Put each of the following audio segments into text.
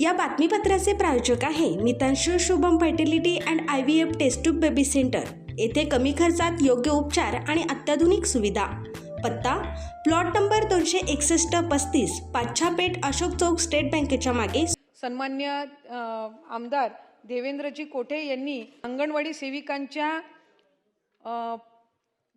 या बातमीपत्राचे प्रायोजक आहे Mitanshu Shubham fertility and IVF test tube baby centre. येथे कमी खर्चात योग्य उपचार आणि अत्याधुनिक सुविधा। पत्ता plot number 261-35 Pachhapeth Ashok Chowk state बँकेच्या मागे। सन्मान्य आमदार देवेंद्रजी कोठे यांनी अंगणवाडी सेविकांच्या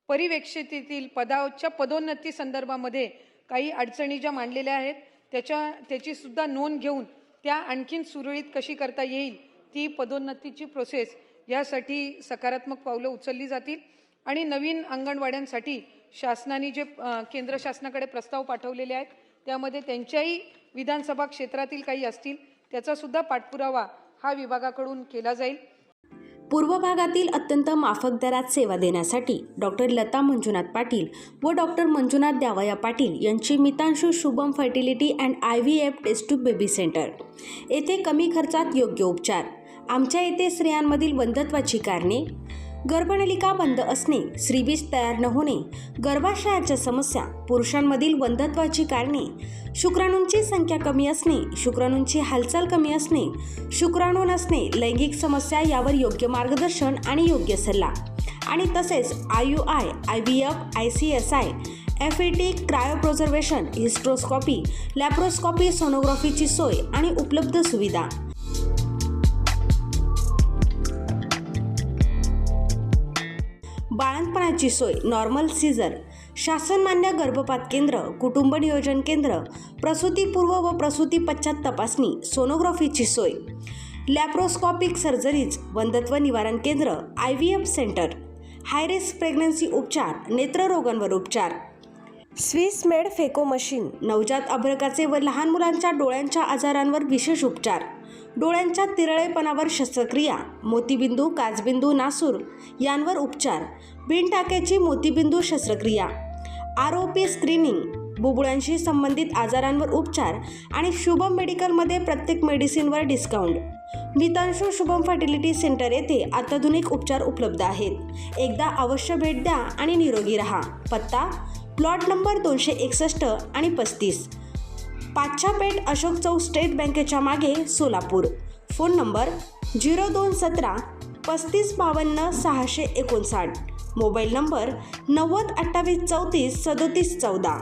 परिवेक्षितेतील पदाच्या पदोन्नती संदर्भामध्ये काही अडचणी ज्या मांडलेल्या आहेत त्याची सुद्धा नोंद घेऊन त्या आणखीन सुरळीत कशी करता येईल ती पदोन्नतीची प्रोसेस यासाठी सकारात्मक पावलं उचलली जातील आणि नवीन अंगणवाड्यांसाठी शासनाने जे केंद्र शासनाकडे प्रस्ताव पाठवलेले आहेत त्यामध्ये त्यांच्याही विधानसभा क्षेत्रातील काही असतील त्याचा सुद्धा पाठपुरावा हा विभागाकडून केला जाईल। पूर्व भागातील अत्यंत माफक दरात सेवा देण्यासाठी डॉक्टर लता मंजुनाथ पाटील व डॉक्टर मंजुनाथ द्यावया पाटील यांची Mitanshu Shubham fertility and IVF test tube baby centre. येथे कमी खर्चात योग्य उपचार। आमच्या येथे स्त्रियांमधील वंध्यत्वाची कारणे, गर्भनलिका बंद असणे, श्रीबीज तयार न होणे, गर्भाशयाच्या समस्या, पुरुषांमधील वंध्यत्वाची कारणे, शुक्राणूंची संख्या कमी असणे, शुक्राणूंची हालचाल कमी असणे, शुक्राणू नसणे, लैंगिक समस्या यावर योग्य मार्गदर्शन आणि योग्य सल्ला आणि तसेच IUI, IVF, ICSI, FET, cryopreservation, hysteroscopy, laparoscopy, सोनोग्राफीची सोय आणि उपलब्ध सुविधा। बाळंतपणाची सोय, नॉर्मल सीझर, शासनमान्य गर्भपात केंद्र, कुटुंब नियोजन केंद्र, प्रसूतीपूर्व व प्रसूती पश्चात तपासणी, सोनोग्राफीची सोय, लॅप्रोस्कोपिक सर्जरीज, वंध्यत्व निवारण केंद्र, IVF centre, high risk pregnancy उपचार, नेत्ररोगांवर उपचार, स्विस मेड फेको मशीन, नवजात अर्भकाचे व लहान मुलांच्या डोळ्यांच्या आजारांवर विशेष उपचार, डोळ्यांच्या तिरळेपणावर शस्त्रक्रिया, मोतीबिंदू, काचबिंदू, नासूर यांवर उपचार, बिनटाक्याची मोतीबिंदू शस्त्रक्रिया, ROP स्क्रीनिंग, बुबुळांशी संबंधित आजारांवर उपचार आणि शुभम मेडिकलमध्ये प्रत्येक मेडिसिनवर डिस्काउंट। मितांशू शुभम फर्टिलिटी सेंटर येथे अत्याधुनिक उपचार उपलब्ध आहेत। एकदा अवश्य भेट द्या आणि निरोगी रहा। पत्ता प्लॉट नंबर 261 आणि 35 पाच्छापेठ अशोक चौक स्टेट बँकेच्या मागे, Solapur. Phone number 0217 3552 659, mobile number 90 28 34 37 14।